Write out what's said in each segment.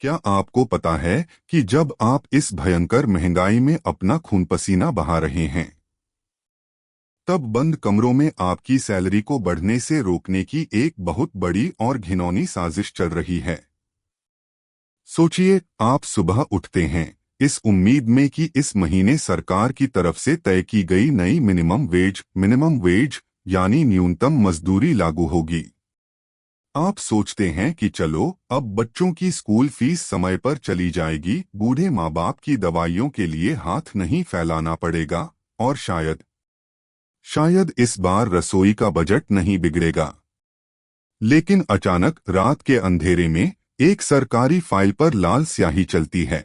क्या आपको पता है कि जब आप इस भयंकर महंगाई में अपना खून पसीना बहा रहे हैं, तब बंद कमरों में आपकी सैलरी को बढ़ने से रोकने की एक बहुत बड़ी और घिनौनी साजिश चल रही है। सोचिए, आप सुबह उठते हैं इस उम्मीद में कि इस महीने सरकार की तरफ से तय की गई नई मिनिमम वेज यानी न्यूनतम मजदूरी लागू होगी। आप सोचते हैं कि चलो, अब बच्चों की स्कूल फीस समय पर चली जाएगी, बूढ़े माँ बाप की दवाइयों के लिए हाथ नहीं फैलाना पड़ेगा, और शायद इस बार रसोई का बजट नहीं बिगड़ेगा। लेकिन अचानक रात के अंधेरे में एक सरकारी फाइल पर लाल स्याही चलती है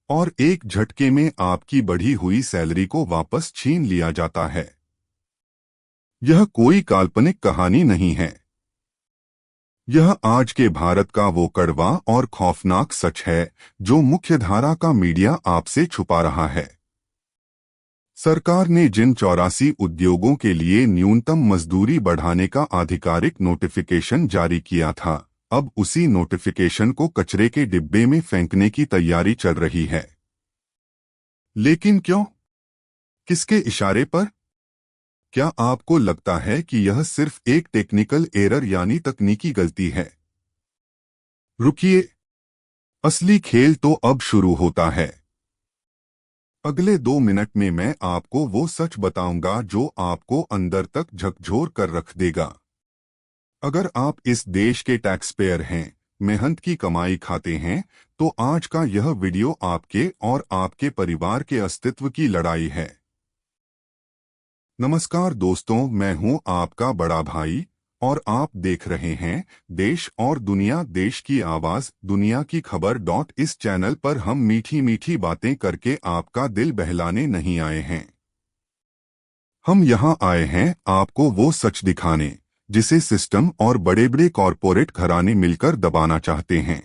और एक झटके में आपकी बढ़ी हुई सैलरी को वापस छीन लिया जाता है। यह कोई काल्पनिक कहानी नहीं है। यह आज के भारत का वो कड़वा और खौफनाक सच है जो मुख्यधारा का मीडिया आपसे छुपा रहा है। सरकार ने जिन 84 उद्योगों के लिए न्यूनतम मजदूरी बढ़ाने का आधिकारिक नोटिफिकेशन जारी किया था, अब उसी नोटिफिकेशन को कचरे के डिब्बे में फेंकने की तैयारी चल रही है। लेकिन क्यों? किसके इशारे पर? क्या आपको लगता है कि यह सिर्फ एक टेक्निकल एरर यानी तकनीकी गलती है? रुकिए, असली खेल तो अब शुरू होता है। अगले 2 मिनट में मैं आपको वो सच बताऊंगा जो आपको अंदर तक झकझोर कर रख देगा। अगर आप इस देश के टैक्स पेयर हैं, मेहनत की कमाई खाते हैं, तो आज का यह वीडियो आपके और आपके परिवार के अस्तित्व की लड़ाई है। नमस्कार दोस्तों, मैं हूं आपका बड़ा भाई और आप देख रहे हैं देश और दुनिया, देश की आवाज, दुनिया की खबर। इस चैनल पर हम मीठी मीठी बातें करके आपका दिल बहलाने नहीं आए हैं। हम यहाँ आए हैं आपको वो सच दिखाने जिसे सिस्टम और बड़े बड़े कॉरपोरेट घराने मिलकर दबाना चाहते हैं।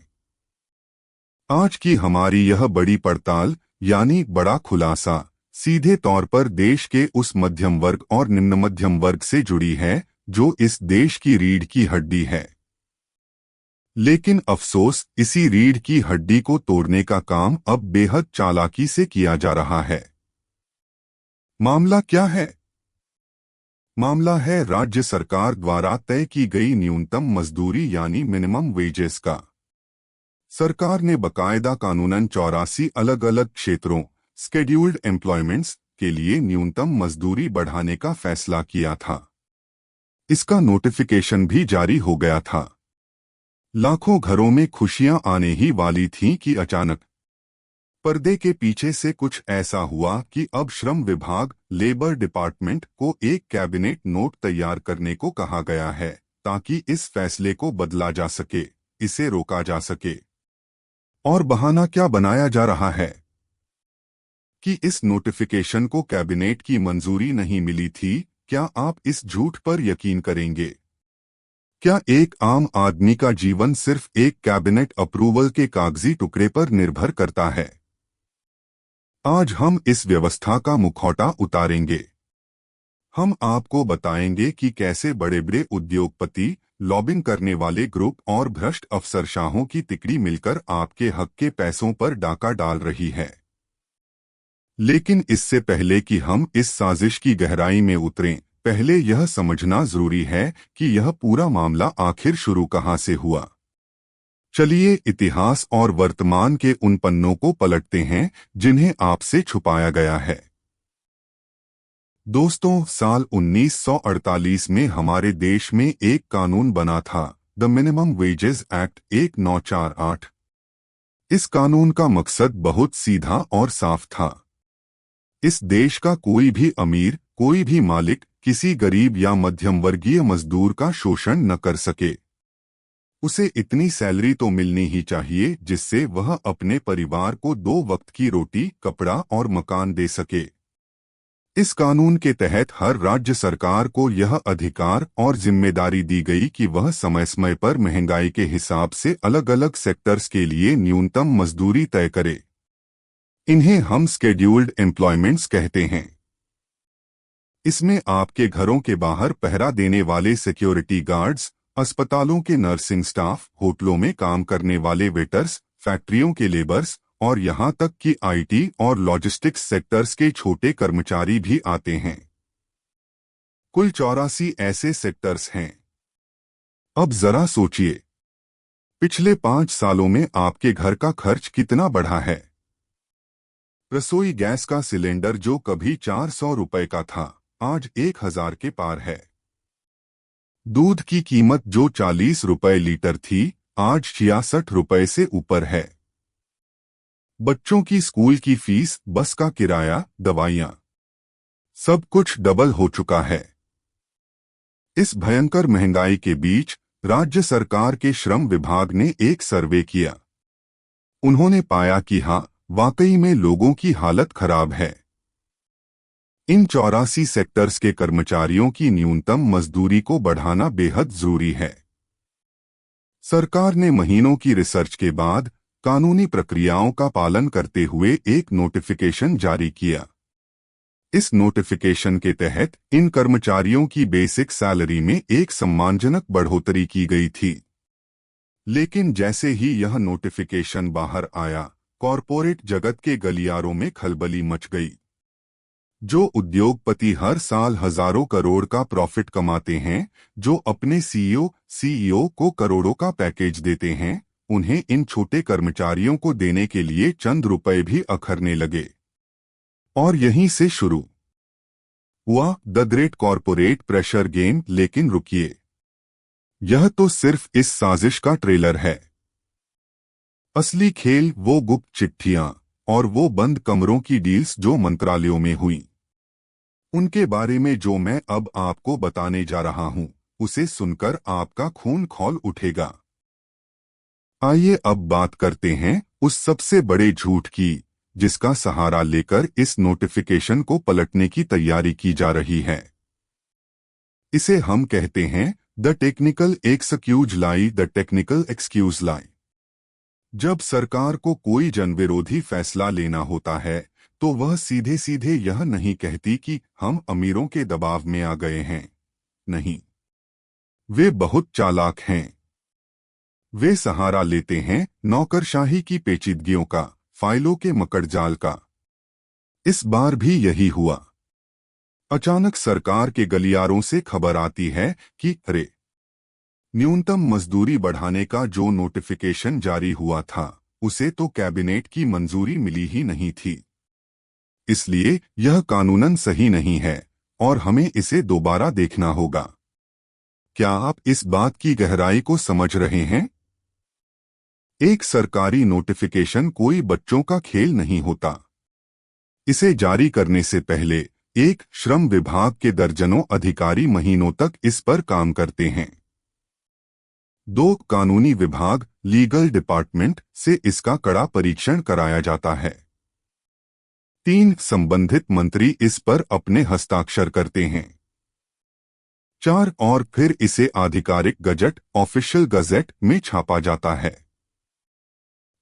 आज की हमारी यह बड़ी पड़ताल यानी बड़ा खुलासा सीधे तौर पर देश के उस मध्यम वर्ग और निम्न मध्यम वर्ग से जुड़ी है जो इस देश की रीढ़ की हड्डी है। लेकिन अफसोस, इसी रीढ़ की हड्डी को तोड़ने का काम अब बेहद चालाकी से किया जा रहा है। मामला क्या है? मामला है राज्य सरकार द्वारा तय की गई न्यूनतम मजदूरी यानी मिनिमम वेजेस का। सरकार ने बकायदा कानूनन 84 अलग अलग क्षेत्रों स्केड्यूल्ड एम्प्लॉयमेंट्स के लिए न्यूनतम मजदूरी बढ़ाने का फैसला किया था। इसका नोटिफिकेशन भी जारी हो गया था। लाखों घरों में खुशियां आने ही वाली थीं कि अचानक पर्दे के पीछे से कुछ ऐसा हुआ कि अब श्रम विभाग, लेबर डिपार्टमेंट को एक कैबिनेट नोट तैयार करने को कहा गया है ताकि इस फैसले को बदला जा सके, इसे रोका जा सके। और बहाना क्या बनाया जा रहा है कि इस नोटिफिकेशन को कैबिनेट की मंजूरी नहीं मिली थी। क्या आप इस झूठ पर यकीन करेंगे? क्या एक आम आदमी का जीवन सिर्फ एक कैबिनेट अप्रूवल के कागजी टुकड़े पर निर्भर करता है? आज हम इस व्यवस्था का मुखौटा उतारेंगे। हम आपको बताएंगे कि कैसे बड़े बड़े उद्योगपति, लॉबिंग करने वाले ग्रुप और भ्रष्ट अफसरशाहों की तिकड़ी मिलकर आपके हक के पैसों पर डाका डाल रही है। लेकिन इससे पहले कि हम इस साजिश की गहराई में उतरें, पहले यह समझना जरूरी है कि यह पूरा मामला आखिर शुरू कहां से हुआ। चलिए इतिहास और वर्तमान के उन पन्नों को पलटते हैं जिन्हें आपसे छुपाया गया है। दोस्तों, साल 1948 में हमारे देश में एक कानून बना था, द मिनिमम वेजेस एक्ट 1948। इस कानून का मकसद बहुत सीधा और साफ था। इस देश का कोई भी अमीर, कोई भी मालिक किसी गरीब या मध्यम वर्गीय मजदूर का शोषण न कर सके। उसे इतनी सैलरी तो मिलनी ही चाहिए जिससे वह अपने परिवार को 2 वक्त की रोटी, कपड़ा और मकान दे सके। इस कानून के तहत हर राज्य सरकार को यह अधिकार और जिम्मेदारी दी गई कि वह समय समय पर महंगाई के हिसाब से अलग अलग सेक्टर्स के लिए न्यूनतम मजदूरी तय करे। इन्हें हम स्केड्यूल्ड एम्प्लॉयमेंट्स कहते हैं। इसमें आपके घरों के बाहर पहरा देने वाले सिक्योरिटी गार्ड्स, अस्पतालों के नर्सिंग स्टाफ, होटलों में काम करने वाले वेटर्स, फैक्ट्रियों के लेबर्स और यहां तक कि आईटी और लॉजिस्टिक्स सेक्टर्स के छोटे कर्मचारी भी आते हैं। कुल 84 ऐसे सेक्टर्स हैं। अब जरा सोचिए, पिछले 5 सालों में आपके घर का खर्च कितना बढ़ा है। रसोई गैस का सिलेंडर जो कभी 400 रुपए का था, आज 1000 के पार है। दूध की कीमत जो 40 रुपए लीटर थी, आज 66 रुपए से ऊपर है। बच्चों की स्कूल की फीस, बस का किराया, दवाइयां, सब कुछ डबल हो चुका है। इस भयंकर महंगाई के बीच राज्य सरकार के श्रम विभाग ने एक सर्वे किया। उन्होंने पाया कि हाँ, वाकई में लोगों की हालत खराब है। इन 84 सेक्टर्स के कर्मचारियों की न्यूनतम मजदूरी को बढ़ाना बेहद जरूरी है। सरकार ने महीनों की रिसर्च के बाद कानूनी प्रक्रियाओं का पालन करते हुए एक नोटिफिकेशन जारी किया। इस नोटिफिकेशन के तहत इन कर्मचारियों की बेसिक सैलरी में एक सम्मानजनक बढ़ोतरी की गई थी। लेकिन जैसे ही यह नोटिफिकेशन बाहर आया, कॉरपोरेट जगत के गलियारों में खलबली मच गई। जो उद्योगपति हर साल हजारों करोड़ का प्रॉफिट कमाते हैं, जो अपने सीईओ को करोड़ों का पैकेज देते हैं, उन्हें इन छोटे कर्मचारियों को देने के लिए चंद रुपए भी अखरने लगे। और यहीं से शुरू हुआ the great corporate pressure game. लेकिन रुकिए, यह तो सिर्फ इस साजिश का ट्रेलर है। असली खेल वो गुप्त चिट्ठियां और वो बंद कमरों की डील्स जो मंत्रालयों में हुई। उनके बारे में जो मैं अब आपको बताने जा रहा हूं, उसे सुनकर आपका खून खौल उठेगा। आइए अब बात करते हैं उस सबसे बड़े झूठ की, जिसका सहारा लेकर इस नोटिफिकेशन को पलटने की तैयारी की जा रही है। इसे हम कहते हैं the technical excuse lie. The technical excuse lie. जब सरकार को कोई जनविरोधी फैसला लेना होता है, तो वह सीधे सीधे यह नहीं कहती कि हम अमीरों के दबाव में आ गए हैं। नहीं, वे बहुत चालाक हैं। वे सहारा लेते हैं नौकरशाही की पेचीदगियों का, फाइलों के मकड़जाल का। इस बार भी यही हुआ। अचानक सरकार के गलियारों से खबर आती है कि अरे, न्यूनतम मजदूरी बढ़ाने का जो नोटिफिकेशन जारी हुआ था, उसे तो कैबिनेट की मंजूरी मिली ही नहीं थी। इसलिए यह कानूनन सही नहीं है और हमें इसे दोबारा देखना होगा। क्या आप इस बात की गहराई को समझ रहे हैं? एक सरकारी नोटिफिकेशन कोई बच्चों का खेल नहीं होता। इसे जारी करने से पहले एक श्रम विभाग के दर्जनों अधिकारी महीनों तक इस पर काम करते हैं। 2 कानूनी विभाग, लीगल डिपार्टमेंट से इसका कड़ा परीक्षण कराया जाता है। 3 संबंधित मंत्री इस पर अपने हस्ताक्षर करते हैं। 4 और फिर इसे आधिकारिक गजट, ऑफिशियल गजेट में छापा जाता है।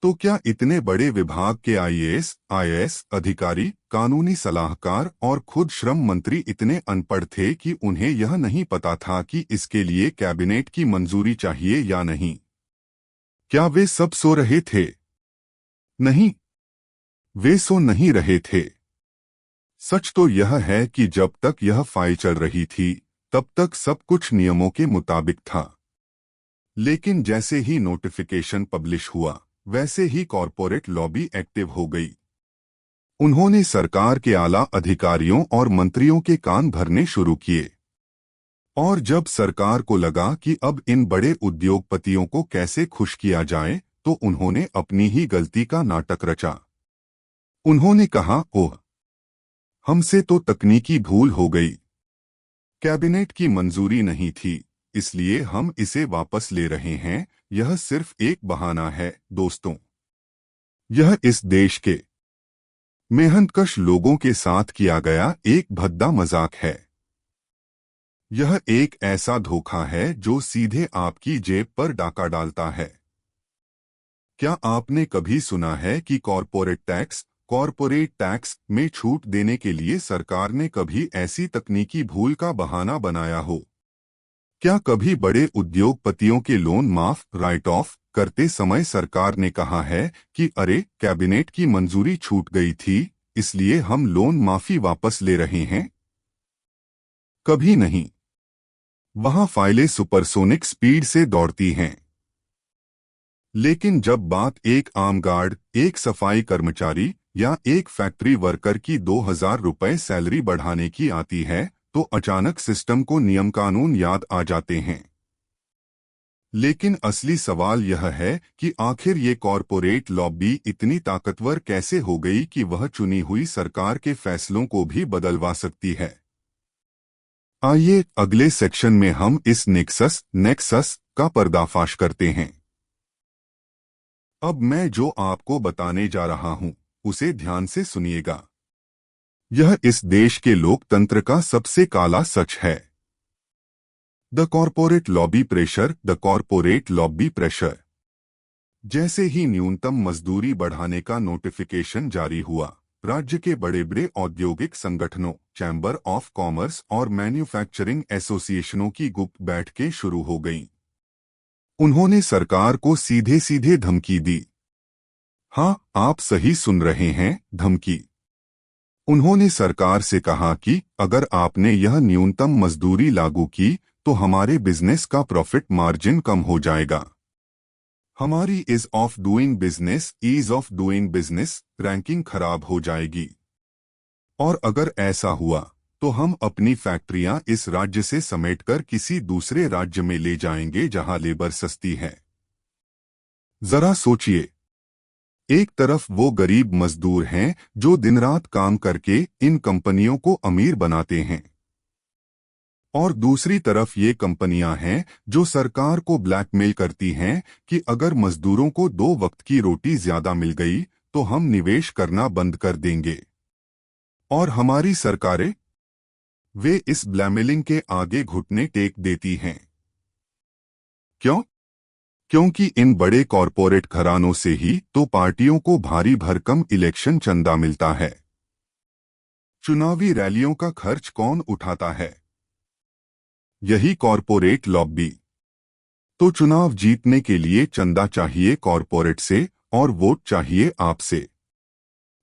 तो क्या इतने बड़े विभाग के आईएएस अधिकारी, कानूनी सलाहकार और खुद श्रम मंत्री इतने अनपढ़ थे कि उन्हें यह नहीं पता था कि इसके लिए कैबिनेट की मंजूरी चाहिए या नहीं? क्या वे सब सो रहे थे? नहीं, वे सो नहीं रहे थे। सच तो यह है कि जब तक यह फाइल चल रही थी, तब तक सब कुछ नियमों के मुताबिक था। लेकिन जैसे ही नोटिफिकेशन पब्लिश हुआ, वैसे ही कॉरपोरेट लॉबी एक्टिव हो गई। उन्होंने सरकार के आला अधिकारियों और मंत्रियों के कान भरने शुरू किए। और जब सरकार को लगा कि अब इन बड़े उद्योगपतियों को कैसे खुश किया जाए, तो उन्होंने अपनी ही गलती का नाटक रचा। उन्होंने कहा, ओह, हमसे तो तकनीकी भूल हो गई। कैबिनेट की मंजूरी नहीं थी, इसलिए हम इसे वापस ले रहे हैं। यह सिर्फ एक बहाना है दोस्तों। यह इस देश के मेहनतकश लोगों के साथ किया गया एक भद्दा मजाक है। यह एक ऐसा धोखा है जो सीधे आपकी जेब पर डाका डालता है। क्या आपने कभी सुना है कि कॉरपोरेट टैक्स में छूट देने के लिए सरकार ने कभी ऐसी तकनीकी भूल का बहाना बनाया हो? क्या कभी बड़े उद्योगपतियों के लोन माफ राइट ऑफ करते समय सरकार ने कहा है कि अरे कैबिनेट की मंजूरी छूट गई थी इसलिए हम लोन माफी वापस ले रहे हैं? कभी नहीं। वहां फाइलें सुपरसोनिक स्पीड से दौड़ती हैं। लेकिन जब बात एक आम गार्ड, एक सफाई कर्मचारी या एक फैक्ट्री वर्कर की 2,000 रुपए सैलरी बढ़ाने की आती है तो अचानक सिस्टम को नियम कानून याद आ जाते हैं। लेकिन असली सवाल यह है कि आखिर ये कॉरपोरेट लॉबी इतनी ताकतवर कैसे हो गई कि वह चुनी हुई सरकार के फैसलों को भी बदलवा सकती है। आइए अगले सेक्शन में हम इस नेक्सस का पर्दाफाश करते हैं। अब मैं जो आपको बताने जा रहा हूं उसे ध्यान से सुनिएगा। यह इस देश के लोकतंत्र का सबसे काला सच है। The corporate lobby pressure. The corporate lobby pressure. जैसे ही न्यूनतम मजदूरी बढ़ाने का नोटिफिकेशन जारी हुआ, राज्य के बड़े बड़े औद्योगिक संगठनों, चैम्बर ऑफ कॉमर्स और मैन्युफैक्चरिंग एसोसिएशनों की गुप्त बैठकें शुरू हो गईं। उन्होंने सरकार को सीधे सीधे धमकी दी। हाँ, आप सही सुन रहे हैं, धमकी। उन्होंने सरकार से कहा कि अगर आपने यह न्यूनतम मजदूरी लागू की तो हमारे बिजनेस का प्रॉफिट मार्जिन कम हो जाएगा। हमारी ease of doing business ranking खराब हो जाएगी। और अगर ऐसा हुआ तो हम अपनी फैक्ट्रियां इस राज्य से समेटकर किसी दूसरे राज्य में ले जाएंगे जहां लेबर सस्ती है। जरा सोचिए, एक तरफ वो गरीब मजदूर हैं जो दिन रात काम करके इन कंपनियों को अमीर बनाते हैं, और दूसरी तरफ ये कंपनियां हैं जो सरकार को ब्लैकमेल करती हैं कि अगर मजदूरों को 2 वक्त की रोटी ज्यादा मिल गई तो हम निवेश करना बंद कर देंगे। और हमारी सरकारें, वे इस ब्लैकमेलिंग के आगे घुटने टेक देती हैं। क्यों? क्योंकि इन बड़े कॉरपोरेट घरानों से ही तो पार्टियों को भारी भरकम इलेक्शन चंदा मिलता है। चुनावी रैलियों का खर्च कौन उठाता है? यही कॉरपोरेट लॉबी। तो चुनाव जीतने के लिए चंदा चाहिए कॉरपोरेट से और वोट चाहिए आपसे।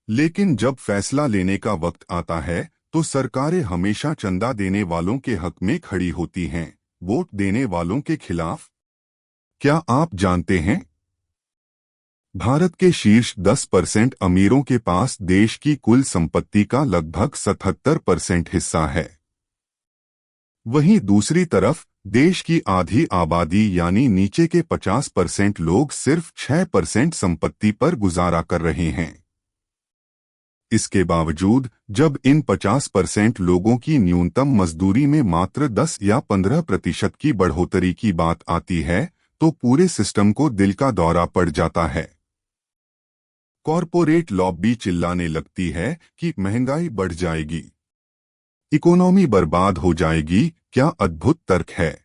लेकिन जब फैसला लेने का वक्त आता है तो सरकारें हमेशा चंदा देने वालों के हक में खड़ी होती हैं, वोट देने वालों के खिलाफ। क्या आप जानते हैं, भारत के शीर्ष 10% अमीरों के पास देश की कुल संपत्ति का लगभग 77% हिस्सा है। वहीं दूसरी तरफ देश की आधी आबादी यानी नीचे के 50% लोग सिर्फ 6% संपत्ति पर गुजारा कर रहे हैं। इसके बावजूद जब इन 50% लोगों की न्यूनतम मजदूरी में मात्र 10 या 15% की बढ़ोतरी की बात आती है तो पूरे सिस्टम को दिल का दौरा पड़ जाता है। कॉरपोरेट लॉबी चिल्लाने लगती है कि महंगाई बढ़ जाएगी, इकोनॉमी बर्बाद हो जाएगी। क्या अद्भुत तर्क है।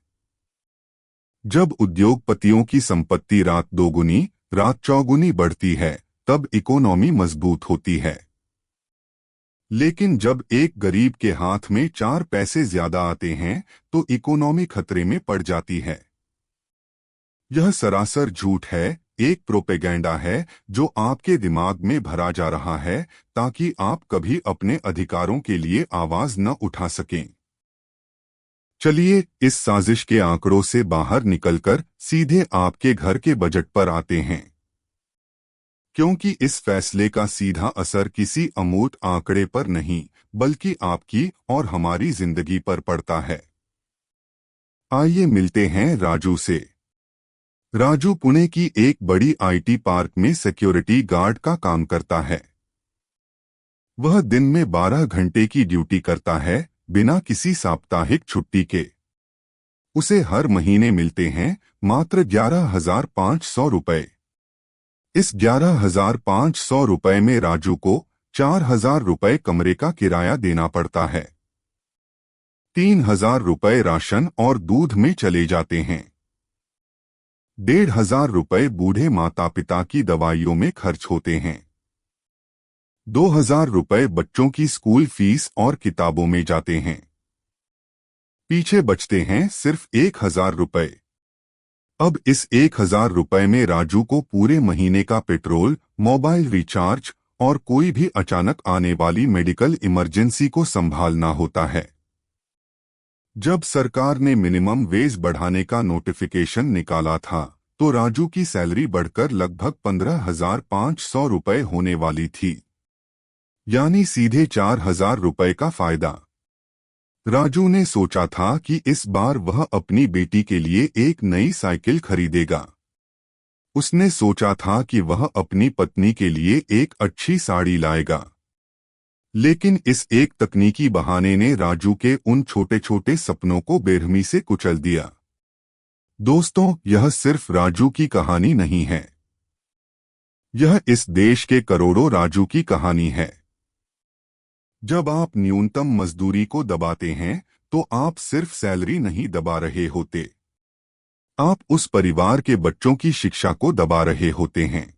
जब उद्योगपतियों की संपत्ति रात दोगुनी, रात चौगुनी बढ़ती है तब इकोनॉमी मजबूत होती है। लेकिन जब एक गरीब के हाथ में 4 पैसे ज्यादा आते हैं तो इकोनॉमी खतरे में पड़ जाती है। यह सरासर झूठ है, एक प्रोपेगेंडा है जो आपके दिमाग में भरा जा रहा है ताकि आप कभी अपने अधिकारों के लिए आवाज न उठा सकें। चलिए इस साजिश के आंकड़ों से बाहर निकलकर सीधे आपके घर के बजट पर आते हैं, क्योंकि इस फैसले का सीधा असर किसी अमूर्त आंकड़े पर नहीं बल्कि आपकी और हमारी जिंदगी पर पड़ता है। आइए मिलते हैं राजू से। राजू पुणे की एक बड़ी आईटी पार्क में सिक्योरिटी गार्ड का काम करता है। वह दिन में 12 घंटे की ड्यूटी करता है बिना किसी साप्ताहिक छुट्टी के। उसे हर महीने मिलते हैं मात्र 11,500 रुपए। इस 11,500 रुपए में राजू को 4,000 रुपए कमरे का किराया देना पड़ता है। 3,000 रुपए राशन और दूध में चले जाते हैं। 1,500 रुपए बूढ़े माता पिता की दवाइयों में खर्च होते हैं। 2,000 रुपए बच्चों की स्कूल फीस और किताबों में जाते हैं। पीछे बचते हैं सिर्फ 1,000 रुपए। अब इस 1,000 रुपए में राजू को पूरे महीने का पेट्रोल, मोबाइल रिचार्ज और कोई भी अचानक आने वाली मेडिकल इमरजेंसी को संभालना होता है। जब सरकार ने मिनिमम वेज बढ़ाने का नोटिफिकेशन निकाला था तो राजू की सैलरी बढ़कर लगभग 15,500 रुपए होने वाली थी, यानी सीधे 4,000 रुपए का फायदा। राजू ने सोचा था कि इस बार वह अपनी बेटी के लिए एक नई साइकिल खरीदेगा। उसने सोचा था कि वह अपनी पत्नी के लिए एक अच्छी साड़ी लाएगा। लेकिन इस एक तकनीकी बहाने ने राजू के उन छोटे छोटे सपनों को बेरहमी से कुचल दिया। दोस्तों, यह सिर्फ राजू की कहानी नहीं है, यह इस देश के करोड़ों राजू की कहानी है। जब आप न्यूनतम मजदूरी को दबाते हैं तो आप सिर्फ सैलरी नहीं दबा रहे होते, आप उस परिवार के बच्चों की शिक्षा को दबा रहे होते हैं।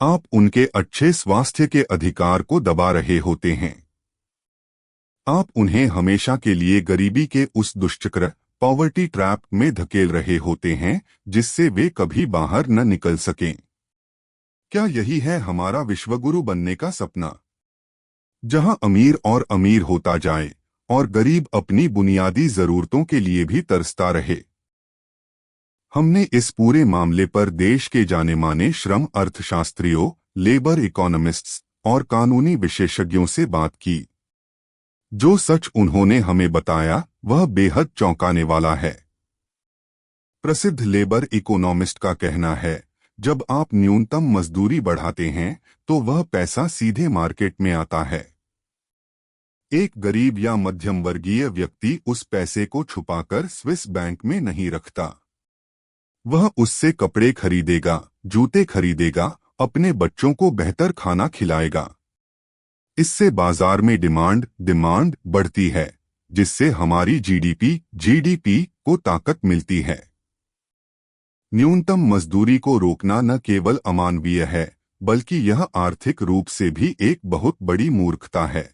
आप उनके अच्छे स्वास्थ्य के अधिकार को दबा रहे होते हैं। आप उन्हें हमेशा के लिए गरीबी के उस दुष्चक्र, पॉवर्टी ट्रैप में धकेल रहे होते हैं जिससे वे कभी बाहर न निकल सकें। क्या यही है हमारा विश्वगुरु बनने का सपना, जहां अमीर और अमीर होता जाए और गरीब अपनी बुनियादी जरूरतों के लिए भी तरसता रहे? हमने इस पूरे मामले पर देश के जाने माने श्रम अर्थशास्त्रियों, लेबर इकोनॉमिस्ट्स और कानूनी विशेषज्ञों से बात की। जो सच उन्होंने हमें बताया वह बेहद चौंकाने वाला है। प्रसिद्ध लेबर इकोनॉमिस्ट का कहना है, जब आप न्यूनतम मजदूरी बढ़ाते हैं तो वह पैसा सीधे मार्केट में आता है। एक गरीब या मध्यम वर्गीय व्यक्ति उस पैसे को छुपाकर स्विस बैंक में नहीं रखता। वह उससे कपड़े खरीदेगा, जूते खरीदेगा, अपने बच्चों को बेहतर खाना खिलाएगा। इससे बाजार में डिमांड बढ़ती है, जिससे हमारी जीडीपी को ताकत मिलती है। न्यूनतम मजदूरी को रोकना न केवल अमानवीय है, बल्कि यह आर्थिक रूप से भी एक बहुत बड़ी मूर्खता है।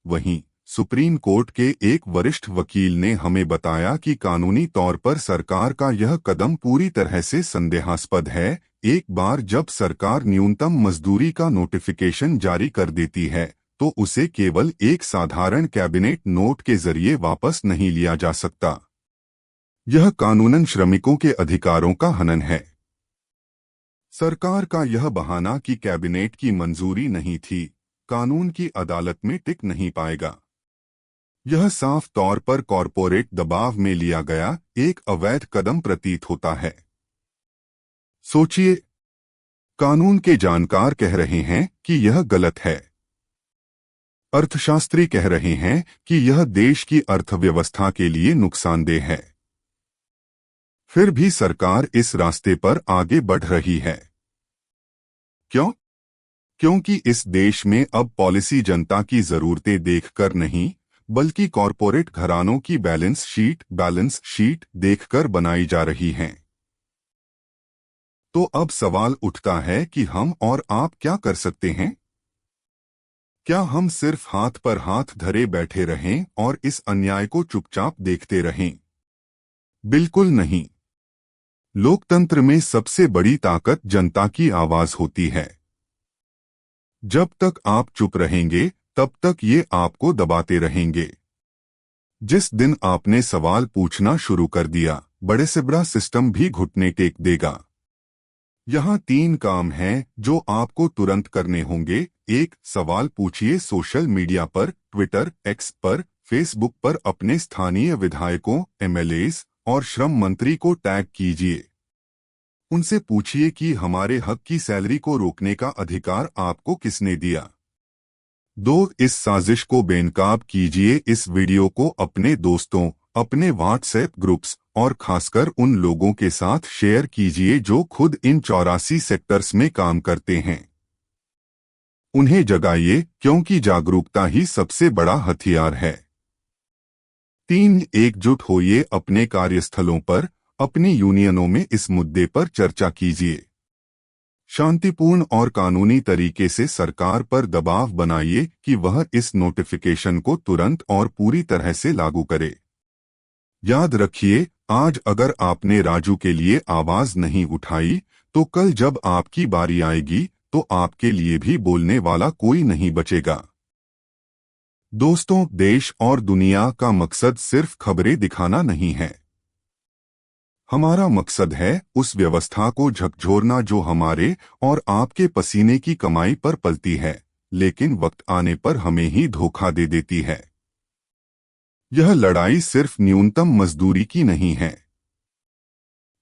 वहीं सुप्रीम कोर्ट के एक वरिष्ठ वकील ने हमें बताया कि कानूनी तौर पर सरकार का यह कदम पूरी तरह से संदेहास्पद है। एक बार जब सरकार न्यूनतम मजदूरी का नोटिफिकेशन जारी कर देती है तो उसे केवल एक साधारण कैबिनेट नोट के जरिए वापस नहीं लिया जा सकता। यह कानूनन श्रमिकों के अधिकारों का हनन है। सरकार का यह बहाना कि कैबिनेट की मंजूरी नहीं थी, कानून की अदालत में टिक नहीं पाएगा। यह साफ तौर पर कॉरपोरेट दबाव में लिया गया एक अवैध कदम प्रतीत होता है। सोचिए, कानून के जानकार कह रहे हैं कि यह गलत है, अर्थशास्त्री कह रहे हैं कि यह देश की अर्थव्यवस्था के लिए नुकसानदेह है, फिर भी सरकार इस रास्ते पर आगे बढ़ रही है। क्यों? क्योंकि इस देश में अब पॉलिसी जनता की जरूरतें देखकर नहीं, बल्कि कॉरपोरेट घरानों की बैलेंस शीट देखकर बनाई जा रही हैं। तो अब सवाल उठता है कि हम और आप क्या कर सकते हैं? क्या हम सिर्फ हाथ पर हाथ धरे बैठे रहें और इस अन्याय को चुपचाप देखते रहें? बिल्कुल नहीं। लोकतंत्र में सबसे बड़ी ताकत जनता की आवाज होती है। जब तक आप चुप रहेंगे तब तक ये आपको दबाते रहेंगे। जिस दिन आपने सवाल पूछना शुरू कर दिया, बड़े से बड़ा सिस्टम भी घुटने टेक देगा। यहाँ 3 काम हैं जो आपको तुरंत करने होंगे। 1. सवाल पूछिए सोशल मीडिया पर, ट्विटर, एक्स पर, फेसबुक पर अपने स्थानीय विधायकों, एमएलएस और श्रम मंत्री को टैग कीजिए। उनसे पूछिए कि हमारे हक की सैलरी को रोकने का अधिकार आपको किसने दिया। 2. इस साजिश को बेनकाब कीजिए। इस वीडियो को अपने दोस्तों, अपने व्हाट्सएप ग्रुप्स और खासकर उन लोगों के साथ शेयर कीजिए जो खुद इन 84 सेक्टर्स में काम करते हैं। उन्हें जगाइए, क्योंकि जागरूकता ही सबसे बड़ा हथियार है। 3. एकजुट होइए। अपने कार्यस्थलों पर, अपनी यूनियनों में इस मुद्दे पर चर्चा कीजिए। शांतिपूर्ण और कानूनी तरीके से सरकार पर दबाव बनाइए कि वह इस नोटिफिकेशन को तुरंत और पूरी तरह से लागू करे। याद रखिए, आज अगर आपने राजू के लिए आवाज नहीं उठाई, तो कल जब आपकी बारी आएगी तो आपके लिए भी बोलने वाला कोई नहीं बचेगा। दोस्तों, देश और दुनिया का मकसद सिर्फ खबरें दिखाना नहीं है। हमारा मकसद है उस व्यवस्था को झकझोरना जो हमारे और आपके पसीने की कमाई पर पलती है, लेकिन वक्त आने पर हमें ही धोखा दे देती है। यह लड़ाई सिर्फ न्यूनतम मजदूरी की नहीं है।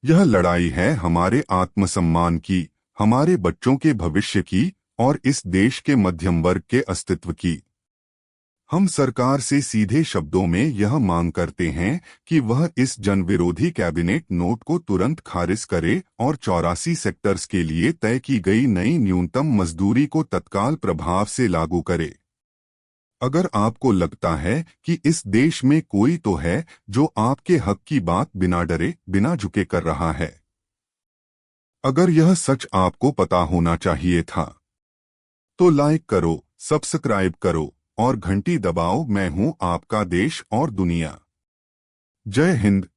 यह लड़ाई है हमारे आत्मसम्मान की, हमारे बच्चों के भविष्य की और इस देश के मध्यम वर्ग के अस्तित्व की। हम सरकार से सीधे शब्दों में यह मांग करते हैं कि वह इस जनविरोधी कैबिनेट नोट को तुरंत खारिज करे और 84 सेक्टर्स के लिए तय की गई नई न्यूनतम मजदूरी को तत्काल प्रभाव से लागू करे। अगर आपको लगता है कि इस देश में कोई तो है जो आपके हक की बात बिना डरे बिना झुके कर रहा है, अगर यह सच आपको पता होना चाहिए था, तो लाइक करो, सब्सक्राइब करो और घंटी दबाओ। मैं हूं आपका देश और दुनिया। जय हिंद।